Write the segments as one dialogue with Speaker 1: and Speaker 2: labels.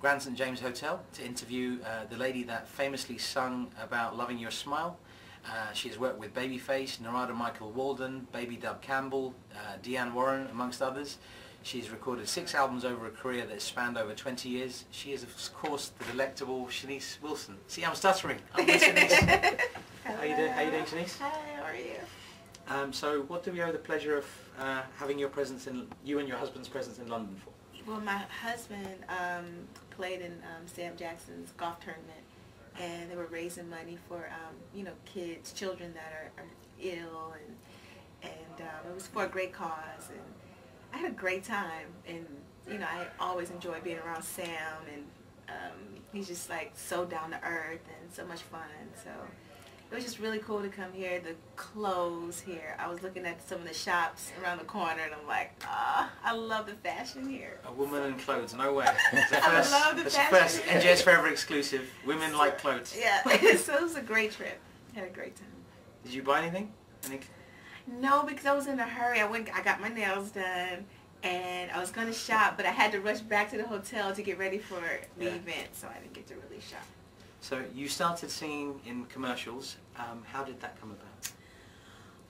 Speaker 1: Grand St James Hotel to interview the lady that famously sung about loving your smile. She's worked with Babyface, Narada Michael Walden, Baby Dub Campbell, Deanne Warren, amongst others. She's recorded 6 albums over a career that spanned over 20 years. She is, of course, the delectable Shanice Wilson. See, I'm stuttering. I'm with Shanice. How you doing, Shanice?
Speaker 2: Hi, how are you?
Speaker 1: So, what do we owe the pleasure of having your presence you and your husband's presence in London for?
Speaker 2: Well, my husband played in Sam Jackson's golf tournament, and they were raising money for you know, children that are ill, and it was for a great cause, and I had a great time, and you know, I always enjoy being around Sam, and he's just like so down to earth and so much fun. So it was just really cool to come here. The clothes here, I was looking at some of the shops around the corner, and I'm like, ah, I love the fashion here.
Speaker 1: A woman in clothes, no way.
Speaker 2: I love the fashion.
Speaker 1: First NJS Forever exclusive. Women like clothes.
Speaker 2: Yeah, so it was a great trip. Had a great time.
Speaker 1: Did you buy anything?
Speaker 2: No, because I was in a hurry. I got my nails done, and I was going to shop, but I had to rush back to the hotel to get ready for the event, so I didn't get to really shop.
Speaker 1: So you started singing in commercials. How did that come about?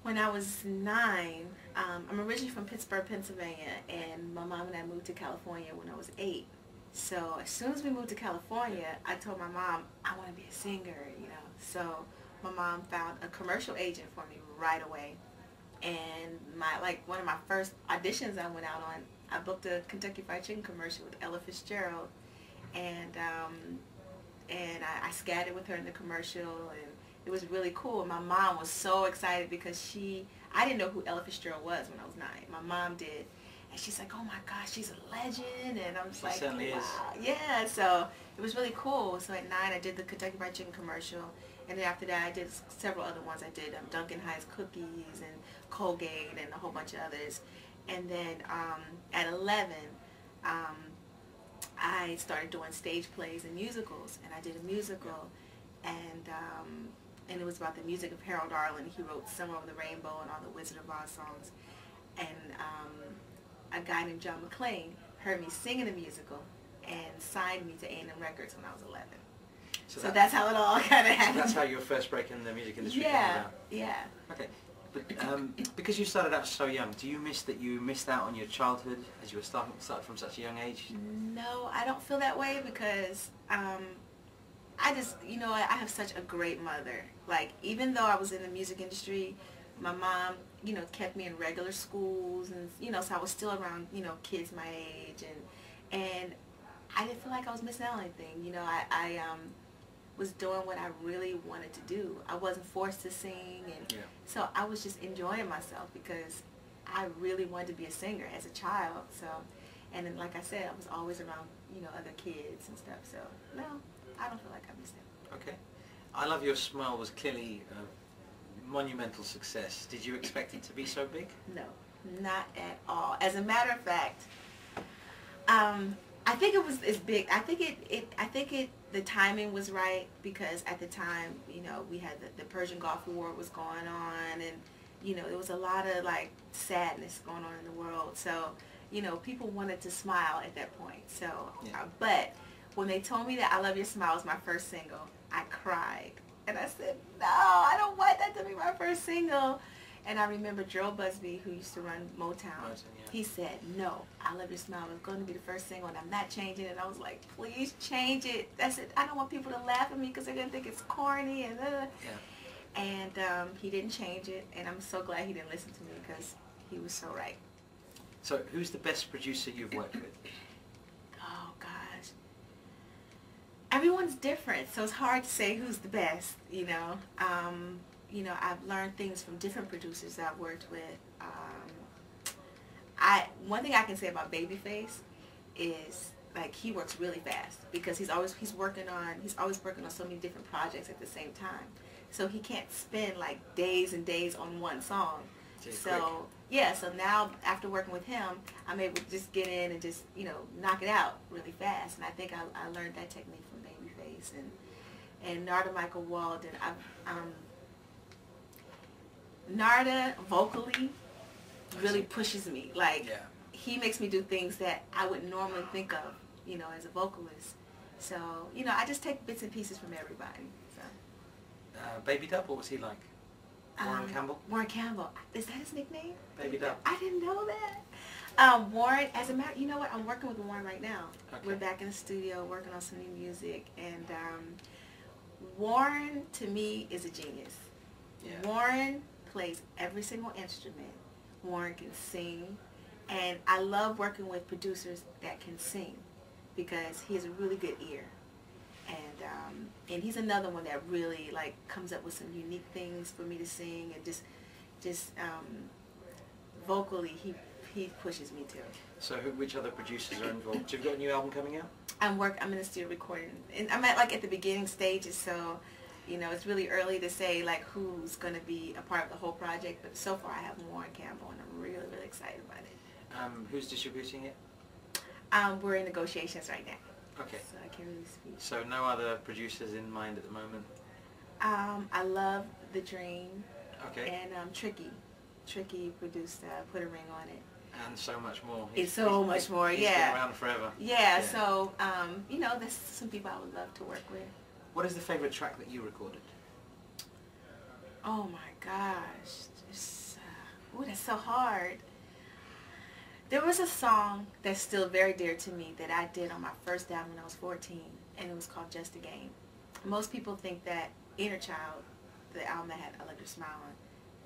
Speaker 2: When I was 9, I'm originally from Pittsburgh, Pennsylvania, and my mom and I moved to California when I was 8. So as soon as we moved to California, I told my mom, I want to be a singer, you know. So my mom found a commercial agent for me right away. And one of my first auditions I went out on, I booked a Kentucky Fried Chicken commercial with Ella Fitzgerald, and I scattered with her in the commercial, and it was really cool. And my mom was so excited because I didn't know who Ella Fitzgerald was when I was 9. My mom did, and she's like, oh my gosh, she's a legend, and I'm just like,
Speaker 1: certainly
Speaker 2: wow.
Speaker 1: Is.
Speaker 2: Yeah, so it was really cool. So at 9, I did the Kentucky Fried Chicken commercial, and then after that, I did several other ones. I did Duncan Hines Cookies and Colgate and a whole bunch of others. And then at 11, I started doing stage plays and musicals, and I did a musical, and it was about the music of Harold Arlen. He wrote Somewhere Over the Rainbow and all the Wizard of Oz songs. And a guy named John McClain heard me singing the musical and signed me to A&M Records when I was 11. So that's how it all kind of happened.
Speaker 1: So that's how your first break in the music industry came about?
Speaker 2: Yeah.
Speaker 1: Okay. But because you started out so young, do you miss that you missed out on your childhood as you were starting from such a young age?
Speaker 2: No, I don't feel that way because I just, you know, I have such a great mother. Like, even though I was in the music industry, my mom, you know, kept me in regular schools, and, you know, so I was still around, you know, kids my age, and I didn't feel like I was missing out on anything. You know, I was doing what I really wanted to do. I wasn't forced to sing, and so I was just enjoying myself because I really wanted to be a singer as a child. So, and then, like I said, I was always around, you know, other kids and stuff. So, no, I don't feel like I missed it.
Speaker 1: Okay. I Love Your Smile was clearly a monumental success. Did you expect it to be so big?
Speaker 2: No, not at all. As a matter of fact, I think it's big. I think the timing was right because at the time, you know, we had the Persian Gulf War was going on, and, you know, there was a lot of like sadness going on in the world. So, you know, people wanted to smile at that point. So, but when they told me that I Love Your Smile was my first single, I cried. And I said, no, I don't want that to be my first single. And I remember Joe Busby, who used to run Motown, he said, no, I Love Your Smile is going to be the first single, and I'm not changing it. And I was like, please change it. I said, I don't want people to laugh at me because they're going to think it's corny. And he didn't change it, and I'm so glad he didn't listen to me because he was so right.
Speaker 1: So who's the best producer you've worked with?
Speaker 2: Oh, gosh. Everyone's different, so it's hard to say who's the best, you know. You know, I've learned things from different producers that I've worked with. One thing I can say about Babyface is, like, he works really fast because he's always working on so many different projects at the same time. So he can't spend like days and days on one song. So yeah, so now after working with him, I'm able to just get in and just, you know, knock it out really fast. And I think I learned that technique from Babyface and Narada Michael Walden. Narada vocally really pushes me. Like, he makes me do things that I wouldn't normally think of, you know, as a vocalist. So, you know, I just take bits and pieces from everybody. So.
Speaker 1: Baby Dub, what was he like? Warren Campbell?
Speaker 2: Warren Campbell. Is that his nickname?
Speaker 1: Baby Dub.
Speaker 2: I didn't know that. Warren, as a matter, you know what? I'm working with Warren right now.
Speaker 1: Okay.
Speaker 2: We're back in the studio working on some new music, and Warren to me is a genius.
Speaker 1: Yeah.
Speaker 2: Warren plays every single instrument. Warren can sing, and I love working with producers that can sing because he has a really good ear. And he's another one that really like comes up with some unique things for me to sing, and just vocally he pushes me too.
Speaker 1: So which other producers are involved? Have you got a new album coming out?
Speaker 2: I'm in the studio recording, and I'm at the beginning stages, so you know it's really early to say like who's going to be a part of the whole project. But so far I have Warren Campbell, and I'm really excited about it.
Speaker 1: Who's distributing it?
Speaker 2: We're in negotiations right now.
Speaker 1: Okay.
Speaker 2: So I can't really speak.
Speaker 1: So no other producers in mind at the moment?
Speaker 2: I love The Dream.
Speaker 1: Okay.
Speaker 2: And Tricky produced Put a Ring on It.
Speaker 1: And so much more.
Speaker 2: It's so much more,
Speaker 1: he's
Speaker 2: yeah.
Speaker 1: been around forever.
Speaker 2: Yeah, so, you know, there's some people I would love to work with.
Speaker 1: What is the favorite track that you recorded?
Speaker 2: Oh my gosh. Ooh, that's so hard. There was a song that's still very dear to me that I did on my first album when I was 14, and it was called Just a Game. Most people think that Inner Child, the album that had I Love Your Smile on,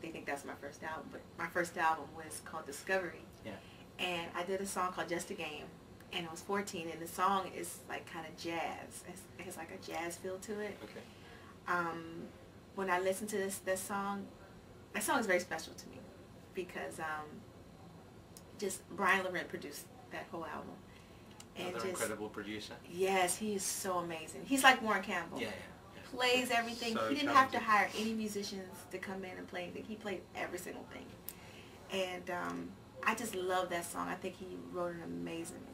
Speaker 2: they think that's my first album, but my first album was called Discovery.
Speaker 1: Yeah.
Speaker 2: And I did a song called Just a Game, and I was 14, and the song is like kind of jazz. It has like a jazz feel to it.
Speaker 1: Okay.
Speaker 2: When I listen to that song is very special to me because just Brian Laurent produced that whole album. And
Speaker 1: Another incredible producer.
Speaker 2: Yes, he is so amazing. He's like Warren Campbell.
Speaker 1: Yeah.
Speaker 2: Plays everything.
Speaker 1: So
Speaker 2: he didn't have to hire any musicians to come in and play anything. He played every single thing. And I just love that song. I think he wrote an amazing